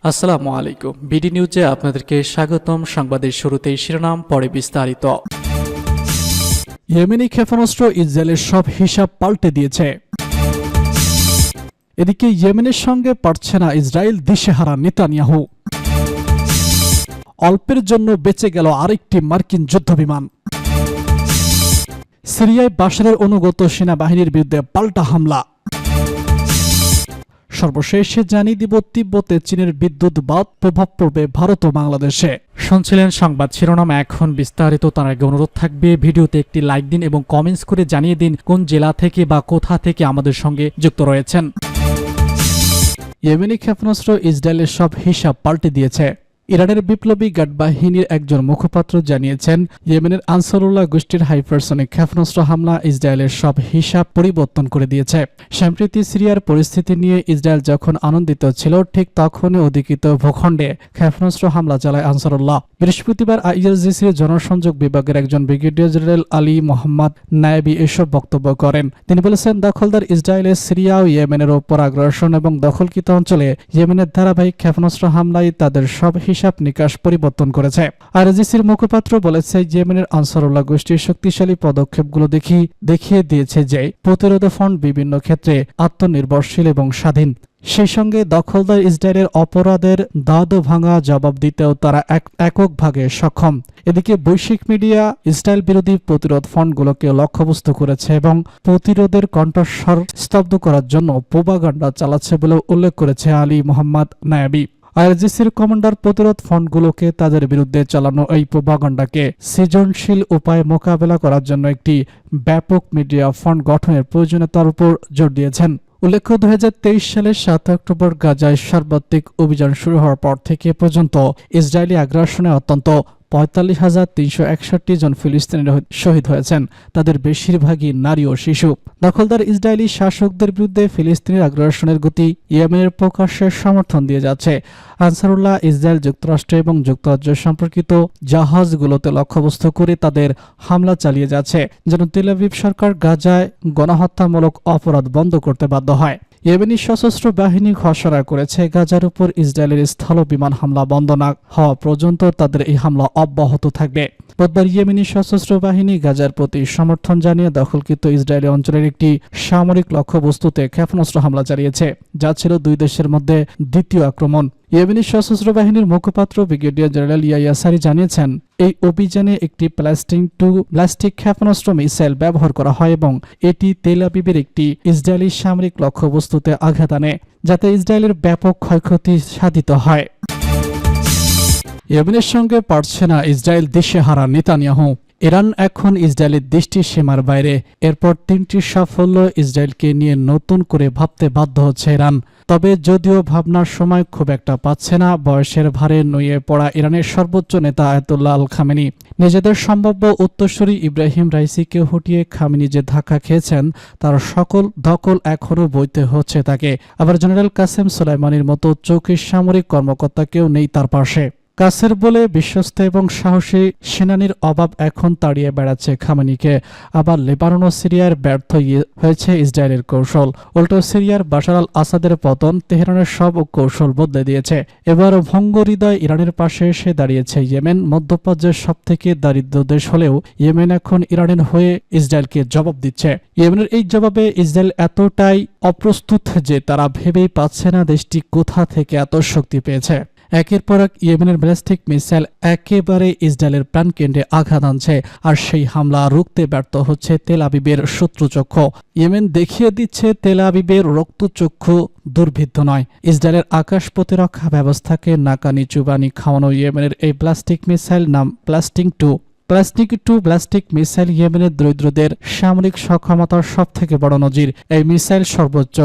আসসালামু আলাইকুম। বিডি নিউজে আপনাদেরকে স্বাগতম। সংবাদের শুরুতেই শিরোনাম, পরে বিস্তারিত। ইয়েমেনি ক্ষেপণাস্ত্র ইসরায়েলের সব হিসাব পাল্টে দিয়েছে। এদিকে ইয়েমেনের সঙ্গে পারছে না ইসরায়েল, দিশেহারা নেতানিয়াহু। অল্পের জন্য বেঁচে গেল আরেকটি মার্কিন যুদ্ধবিমান। সিরিয়ায় বাশারের অনুগত সেনাবাহিনীর বিরুদ্ধে পাল্টা হামলা। সর্বশেষে জানিয়ে দিব তিব্বতে চীনের বিদ্যুৎ বাদ প্রভাব পড়বে ভারত ও বাংলাদেশে। শুনছিলেন সংবাদ শিরোনাম, এখন বিস্তারিত। তার আগে অনুরোধ থাকবে ভিডিওতে একটি লাইক দিন এবং কমেন্টস করে জানিয়ে দিন কোন জেলা থেকে বা কোথা থেকে আমাদের সঙ্গে যুক্ত রয়েছেন। ইয়েমেনি ক্ষেপণাস্ত্র ইসরায়েলের সব হিসাব পাল্টে দিয়েছে। ইরানের বিপ্লবী গার্ড বাহিনীর একজন মুখপাত্র জানিয়েছেন, ইয়েমেনের আনসারুল্লাহ গোষ্ঠীর হাইপারসনিক ক্ষেপণাস্ত্র হামলা ইসরায়েলের সব হিসাব পরিবর্তন করে দিয়েছে। সম্প্রতি সিরিয়ার পরিস্থিতি নিয়ে ইসরায়েল যখন আনন্দিত ছিল, ঠিক তখনই অধিকৃত ভূখণ্ডে ক্ষেপণাস্ত্র হামলা চালায় আনসারুল্লাহ। বৃহস্পতিবার আইআরজিসির জনসংযোগ বিভাগের একজন ব্রিগেডিয়ার জেনারেল আলী মোহাম্মদ নায়েবি এসব বক্তব্য করেন। তিনি বলেছেন, দখলদার ইসরায়েলের সিরিয়া ও ইয়েমেনের ওপর আগ্রাসন এবং দখলকৃত অঞ্চলে ইয়েমেনের ধারাবাহিক ক্ষেপণাস্ত্র হামলায় তাদের সব হিসাব নিকাশ পরিবর্তন করেছে। আইআরজিসির মুখপাত্র বলেছে, ইয়েমেনের আনসারুল্লাহ গোষ্ঠীর শক্তিশালী পদক্ষেপগুলো দেখিয়ে দিয়েছে যে প্রতিরোধ ফ্রন্ট বিভিন্ন ক্ষেত্রে আত্মনির্ভরশীল এবং স্বাধীন। সেই সঙ্গে দখলদার ইসরায়েলের অপরাধের দাঁত ভাঙা জবাব দিতেও তারা এককভাবে সক্ষম। এদিকে বৈশ্বিক মিডিয়া ইসরায়েল বিরোধী প্রতিরোধ ফ্রন্টগুলোকে লক্ষ্যবস্তু করেছে এবং প্রতিরোধের কণ্ঠস্বর স্তব্ধ করার জন্য প্রোপাগান্ডা চালাচ্ছে বলে উল্লেখ করেছে আলী মোহাম্মদ নায়াবি। আইআরজিসির কমান্ডার প্রতিরোধ ফ্রন্টগুলোকে তাদের বিরুদ্ধে চালানো এই প্রোপাগান্ডাকে সৃজনশীল উপায়ে মোকাবেলা করার জন্য একটি ব্যাপক মিডিয়া ফ্রন্ট গঠনের প্রয়োজনীয়তার উপর জোর দিয়েছেন। উল্লেখ্য, 2023 সালের 7 অক্টোবর গাজায় সার্বত্রিক অভিযান শুরু হওয়ার পর থেকে পর্যন্ত ইসরায়েলি আগ্রাসনে অন্তত 45,361 জন ফিলিস্তিনি শহীদ হয়েছেন। তাদের বেশিরভাগই নারী ও শিশু। দখলদার ইসরায়েলি শাসকদের বিরুদ্ধে ফিলিস্তিনের আগ্রাসনের গতি ইয়েমেনের প্রকাশ্যে সমর্থন দিয়ে যাচ্ছে। আনসারুল্লাহ ইসরায়েল, যুক্তরাষ্ট্র এবং যুক্তরাজ্য সম্পর্কিত জাহাজগুলোতে লক্ষ্যবস্তু করে তাদের হামলা চালিয়ে যাচ্ছে, যেন তেল আবিব সরকার গাজায় গণহত্যামূলক অপরাধ বন্ধ করতে বাধ্য হয়। ইয়েমেনি সশস্ত্র বাহিনী ঘোষণা করেছে, গাজার উপর ইসরায়েলের স্থল বিমান হামলা বন্ধ না হওয়া পর্যন্ত তাদের এই হামলা অব্যাহত থাকবে। বুধবার ইয়েমেনি সশস্ত্র বাহিনী গাজার প্রতি সমর্থন জানিয়ে দখলকৃত ইসরায়েলি অঞ্চলের একটি সামরিক লক্ষ্যবস্তুতে ক্ষেপণাস্ত্র হামলা চালিয়েছে, যা ছিল দুই দেশের মধ্যে দ্বিতীয় আক্রমণ। ইয়েমেনি সশস্ত্র বাহিনীর মুখপাত্র ব্রিগেডিয়ার জেনারেল ইয়াইয়া সারি জানিয়েছেন, এই অভিযানে একটি ব্যালিস্টিক ক্ষেপণাস্ত্র মিসাইল ব্যবহার করা হয় এবং এটি তেল আবিবের একটি ইসরায়েলি সামরিক লক্ষ্যবস্তুতে আঘাত আনে, যাতে ইসরায়েলের ব্যাপক ক্ষয়ক্ষতি সাধিত হয়। ইয়েমেনের সঙ্গে পারছে না ইসরায়েল, দিশেহারা নেতানিয়াহু। ইরান এখন ইসরায়েলের দৃষ্টি সীমার বাইরে। এরপর 3টি সাফল্য ইসরায়েলকে নিয়ে নতুন করে ভাবতে বাধ্য হচ্ছে ইরান। তবে যদিও ভাবনার সময় খুব একটা পাচ্ছে না, বয়সের ভারে নুয়ে পড়া ইরানের সর্বোচ্চ নেতা আয়াতুল্লাহ আল খামেনি নিজেদের সম্ভাব্য উত্তরসূরি ইব্রাহিম রাইসিকে হটিয়ে খামেনি যে ধাক্কা খেয়েছেন, তার সকল দখল এখনও বইতে হচ্ছে তাকে। আবার জেনারেল কাসেম সোলাইমানির মতো চৌকির সামরিক কর্মকর্তাকেও নেই তার পাশে। কাছের বলে বিশ্বস্ত এবং সাহসী সেনানীর অভাব এখন তাড়িয়ে বেড়াচ্ছে খামেনিকে। আবার লেবানন ও সিরিয়ার ব্যর্থ হয়েছে ইসরায়েলের কৌশল। উল্টো সিরিয়ার বাশার আল আসাদের পতন তেহরানের সব কৌশল বদলে দিয়েছে। এবার ভঙ্গ হৃদয় ইরানের পাশে এসে দাঁড়িয়েছে ইয়েমেন। মধ্যপ্রাচ্যের সবথেকে দারিদ্র দেশ হলেও ইয়েমেন এখন ইরানের হয়ে ইসরায়েলকে জবাব দিচ্ছে। ইয়েমেনের এই জবাবে ইসরায়েল এতটাই অপ্রস্তুত যে তারা ভেবেই পাচ্ছে না দেশটি কোথা থেকে এত শক্তি পেয়েছে। একের পর এক ইয়েমেনের ব্যালিস্টিক মিসাইল একেবারে ইসরায়েলের প্রাণকেন্দ্রে আঘাত আনছে, আর সেই হামলা রুখতে ব্যর্থ হচ্ছে তেল আবিবের শত্রুচক্ষু। ইয়েমেন দেখিয়ে দিচ্ছে তেল আবিবের রক্তচক্ষু দুর্ভিদ্ধ নয়। ইসরায়েলের আকাশ প্রতিরক্ষা ব্যবস্থাকে নাকানি চুবানি খাওয়ানো ইয়েমেনের এই ব্যালিস্টিক মিসাইল নাম ব্যালিস্টিক মিসাইল ইয়েমেনের দরিদ্রদের সামরিক সক্ষমতার সবথেকে বড় নজির। এই মিসাইল সর্বোচ্চ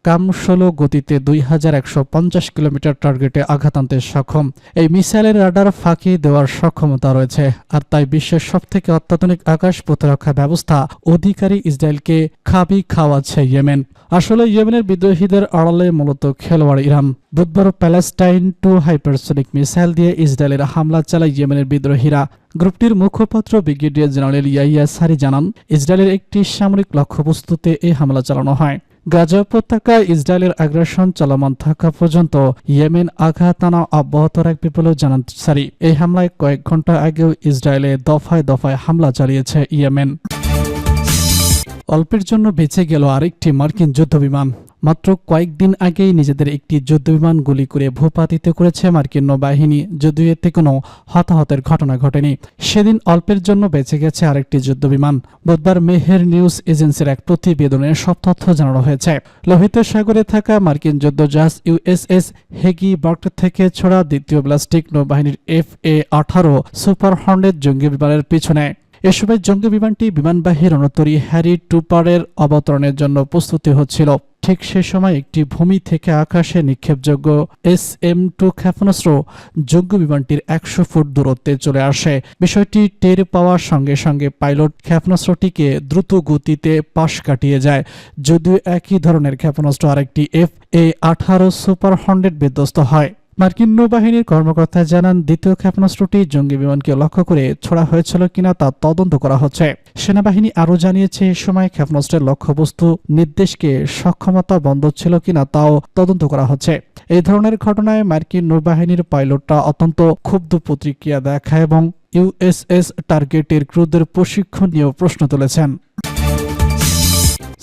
কামসলো গতিতে 2150 কিলোমিটার টার্গেটে আঘাত আনতে সক্ষম। এই মিসাইলের রাডার ফাঁকি দেওয়ার সক্ষমতা রয়েছে, আর তাই বিশ্বের সবথেকে অত্যাধুনিক আকাশ প্রতিরক্ষা ব্যবস্থা অধিকারী ইসরায়েলকে খাওয়াচ্ছে ইয়েমেন। আসলে ইয়েমেনের বিদ্রোহীদের আড়ালে মূলত খেলোয়াড় ইরান। বুধবার প্যালেস্টাইন 2 হাইপারসনিক মিসাইল দিয়ে ইসরায়েলের হামলা চালায় ইয়েমেনের বিদ্রোহীরা। গ্রুপটির মুখপাত্র ব্রিগেডিয়ার জেনারেল ইয়াইয়া সারি জানান, ইসরায়েলের একটি সামরিক লক্ষ্যবস্তুতে এই হামলা চালানো হয়। গাজা উপত্যকায় ইসরায়েলের আগ্রাসন চলমান থাকা পর্যন্ত ইয়েমেন আঘাত আনা অব্যাহত রাখবে বলেও জানান সারি। এই হামলায় কয়েক ঘন্টা আগেও ইসরায়েলে দফায় দফায় হামলা চালিয়েছে ইয়েমেন। অল্পের জন্য বেঁচে গেল আরেকটি মার্কিন যুদ্ধবিমান। মাত্র কয়েকদিন আগেই নিজেদের একটি যুদ্ধবিমান গুলি করে ভূপাতিত করেছে মার্কিন নৌবাহিনী, যদিও এতে কোনো হতাহতের ঘটনা ঘটেনি। সেদিন অল্পের জন্য বেঁচে গেছে আরেকটি যুদ্ধবিমান। বুধবার মেহের নিউজ এজেন্সির এক প্রতিবেদনে সব তথ্য জানানো হয়েছে। লোহিত সাগরে থাকা মার্কিন যুদ্ধজাহাজ ইউএসএস হেগি বার্গ থেকে ছোড়া দ্বিতীয় ব্যালিস্টিক নৌবাহিনীর FA-18 সুপার হর্নেট জঙ্গি বিমানের পিছনে। এ সময় জঙ্গি বিমানটি বিমানবাহী রণতরী হ্যারি টুপারের অবতরণের জন্য প্রস্তুতি হচ্ছিল। ঠিক সে সময় একটি ভূমি থেকে আকাশে নিক্ষেপযোগ্য SM-2 ক্ষেপণাস্ত্র জঙ্গি বিমানটির 100 ফুট দূরত্বে চলে আসে। বিষয়টি টের পাওয়ার সঙ্গে সঙ্গে পাইলট ক্ষেপণাস্ত্রটিকে দ্রুত গতিতে পাশ কাটিয়ে যায়। যদিও একই ধরনের ক্ষেপণাস্ত্র আরেকটি FA-18 সুপার হর্নেট বিধ্বস্ত হয়। মার্কিন নৌবাহিনীর কর্মকর্তা জানান, দ্বিতীয় ক্ষেপণাস্ত্রটি জঙ্গি বিমানকে লক্ষ্য করে ছোড়া হয়েছিল কিনা তা তদন্ত করা হচ্ছে। সেনাবাহিনী আরও জানিয়েছে, এ সময় ক্ষেপণাস্ত্রের লক্ষ্যবস্তু নির্দেশকে সক্ষমতা বন্ধ ছিল কিনা তাও তদন্ত করা হচ্ছে। এই ধরনের ঘটনায় মার্কিন নৌবাহিনীর পাইলটরা অত্যন্ত ক্ষুব্ধ প্রতিক্রিয়া দেখায় এবং ইউএসএস টার্গেটের ক্রুদের প্রশিক্ষণ নিয়েও প্রশ্ন তুলেছেন।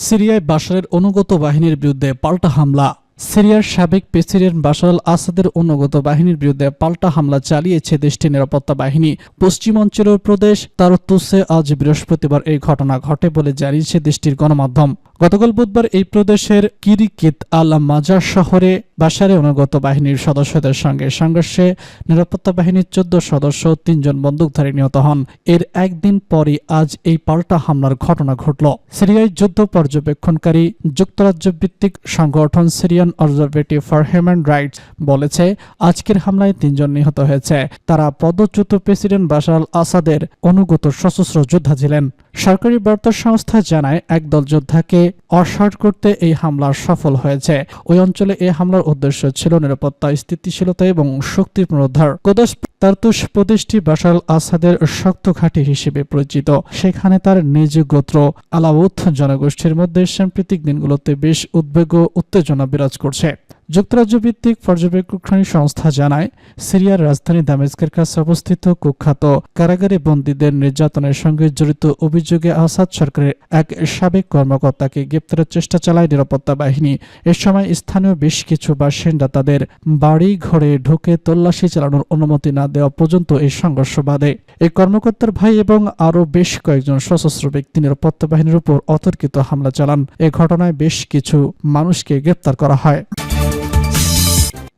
সিরিয়ায় বাশারের অনুগত বাহিনীর বিরুদ্ধে পাল্টা হামলা। সিরিয়ার সাবেক প্রেসিডেন্ট বাশার আল আসাদের অনুগত বাহিনীর বিরুদ্ধে পাল্টা হামলা চালিয়েছে দেশটির নিরাপত্তা বাহিনী। পশ্চিমাঞ্চলীয় প্রদেশ তারতুসে আজ বৃহস্পতিবার এই ঘটনা ঘটে বলে জানিয়েছে দেশটির গণমাধ্যম। গতকাল বুধবার এই প্রদেশের কিরিকিত আল মাজার শহরে বাশারের অনুগত বাহিনীর সদস্যদের সঙ্গে সংঘর্ষে নিরাপত্তা বাহিনীর 14 সদস্য 3 জন বন্দুকধারী নিহত হন। এর একদিন পরই আজ এই পাল্টা হামলার ঘটনা ঘটল। সিরিয়ায় যুদ্ধ পর্যবেক্ষণকারী যুক্তরাজ্য ভিত্তিক সংগঠন Syrian observatory for human rights বলেছে, আজকের হামলায় 3 জন নিহত হয়েছে। তারা পদচ্যুত প্রেসিডেন্ট বাশার আল আসাদের অনুগত সশস্ত্র যোদ্ধা ছিলেন। সরকারি বার্তা সংস্থা জানায়, একদল যোদ্ধাকে অসাড় করতে এই হামলা সফল হয়েছে। ওই অঞ্চলে এই হামলার উদ্দেশ্য ছিল নিরাপত্তা, স্থিতিশীলতা এবং শক্তি পুনরুদ্ধার। কোদাস তারতুস প্রদেশটি বাশার আল আসাদের শক্ত ঘাঁটি হিসেবে পরিচিত। সেখানে তার নিজ গোত্র আলাউত জনগোষ্ঠীর মধ্যে সাম্প্রতিক দিনগুলোতে বেশ উদ্বেগ ও উত্তেজনা বিরাজ করছে। যুক্তরাজ্য ভিত্তিক পর্যবেক্ষণী সংস্থা জানায়, সিরিয়ার রাজধানী দামেস্কের কাছে অবস্থিত কুখ্যাত কারাগারে বন্দীদের নির্যাতনের সঙ্গে জড়িত অভিযোগে আসাদ সরকারের এক সাবেক কর্মকর্তাকে গ্রেপ্তারের চেষ্টা চালায় নিরাপত্তা বাহিনী। এ সময় স্থানীয় বেশ কিছু বাসিন্দা তাদের বাড়ি ঘরে ঢুকে তল্লাশি চালানোর অনুমতি না দেওয়া পর্যন্ত এই সংঘর্ষ বাধে। এই কর্মকর্তার ভাই এবং আরও বেশ কয়েকজন সশস্ত্র ব্যক্তি নিরাপত্তা বাহিনীর উপর অতর্কিত হামলা চালান। এ ঘটনায় বেশ কিছু মানুষকে গ্রেপ্তার করা হয়।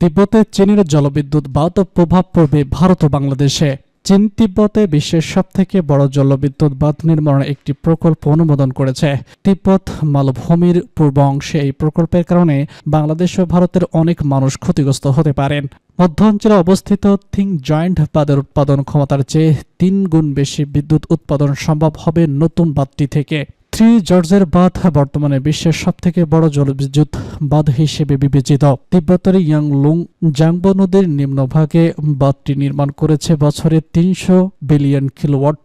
তিব্বতে চীনের জলবিদ্যুৎ বাঁধ প্রভাব পড়বে ভারত ও বাংলাদেশে। চীন তিব্বতে বিশ্বের সবথেকে বড় জলবিদ্যুৎ বাঁধ নির্মাণের একটি প্রকল্প অনুমোদন করেছে। তিব্বত মালভূমির পূর্ব অংশে এই প্রকল্পের কারণে বাংলাদেশ ও ভারতের অনেক মানুষ ক্ষতিগ্রস্ত হতে পারেন। মধ্য অঞ্চলে অবস্থিত থিং জয়েন্ট বাঁধের উৎপাদন ক্ষমতার চেয়ে 3 গুণ বেশি বিদ্যুৎ উৎপাদন সম্ভব হবে নতুন বাঁধটি থেকে। থ্রি জর্জের বাঁধ বর্তমানে বিশ্বের সবথেকে বড় জলবিদ্যুৎ বাঁধ হিসেবে বিবেচিত। তিব্বতের ইয়াংলুং জাংবো নদীর নিম্নভাগে বাঁধটি নির্মাণ করেছে বছরে 300 বিলিয়ন কিলোওয়াট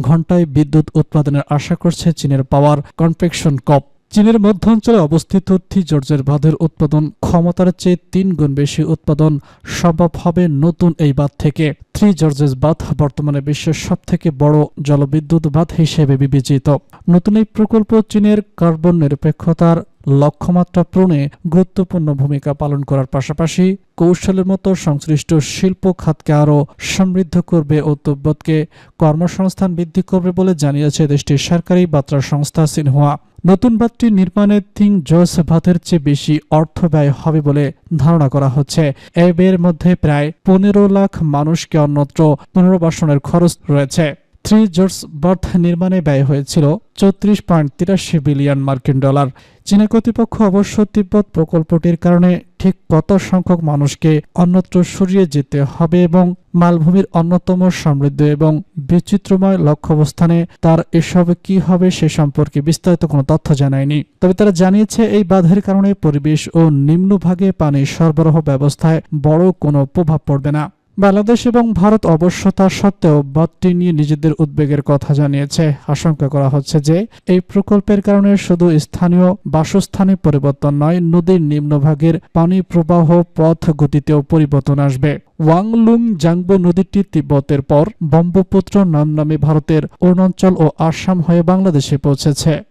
ঘন্টায় বিদ্যুৎ উৎপাদনের আশা করছে চীনের পাওয়ার কনফেকশন কপ। চীনের মধ্য অঞ্চলে অবস্থিত থ্রি জর্জের বাঁধের উৎপাদন ক্ষমতার চেয়ে 3 গুণ বেশি উৎপাদন সম্ভব হবে নতুন এই বাঁধ থেকে। থ্রি জর্জেস বাঁধ বর্তমানে বিশ্বের সবথেকে বড় জলবিদ্যুৎ বাঁধ হিসেবে বিবেচিত। নতুন এই প্রকল্প চীনের কার্বন নিরপেক্ষতার লক্ষ্যমাত্রা পূরণে গুরুত্বপূর্ণ ভূমিকা পালন করার পাশাপাশি কৌশলের মতো সংশ্লিষ্ট শিল্প খাতকে আরও সমৃদ্ধ করবে ও তিব্বতকে কর্মসংস্থান বৃদ্ধি করবে বলে জানিয়েছে দেশটির সরকারি বার্তা সংস্থা সিনহুয়া। নতুন বাঁধটি নির্মাণে থিং জর্জ বাঁধের চেয়ে বেশি অর্থ ব্যয় হবে বলে ধারণা করা হচ্ছে। এই ব্যয়ের মধ্যে প্রায় 15 লাখ মানুষকে অন্যত্র পুনর্বাসনের খরচ রয়েছে। থ্রি জর্জ বাঁধ নির্মাণে ব্যয় হয়েছিল 34.83 বিলিয়ন মার্কিন ডলার। চীনা কর্তৃপক্ষ অবশ্য তিব্বত প্রকল্পটির কারণে ঠিক কত সংখ্যক মানুষকে অন্যত্র সরিয়ে যেতে হবে এবং মালভূমির অন্যতম সমৃদ্ধ এবং বৈচিত্র্যময় লক্ষ্যবস্থানে তার এসব কি হবে সে সম্পর্কে বিস্তারিত কোনো তথ্য জানায়নি। তবে তারা জানিয়েছে এই বাঁধের কারণে পরিবেশ ও নিম্নভাগে পানি সরবরাহ ব্যবস্থায় বড় কোনো প্রভাব পড়বে না। বাংলাদেশ এবং ভারত অবশ্য তা সত্ত্বেও বাঁধটি নিয়ে নিজেদের উদ্বেগের কথা জানিয়েছে। আশঙ্কা করা হচ্ছে যে এই প্রকল্পের কারণে শুধু স্থানীয় বাসস্থানে পরিবর্তন নয়, নদীর নিম্নভাগের পানি প্রবাহ পথ গতিতেও পরিবর্তন আসবে। ওয়াংলুং জাংবো নদীটি তিব্বতের পর ব্রহ্মপুত্র নাম নামে ভারতের অরুণাচল ও আসাম হয়ে বাংলাদেশে পৌঁছেছে।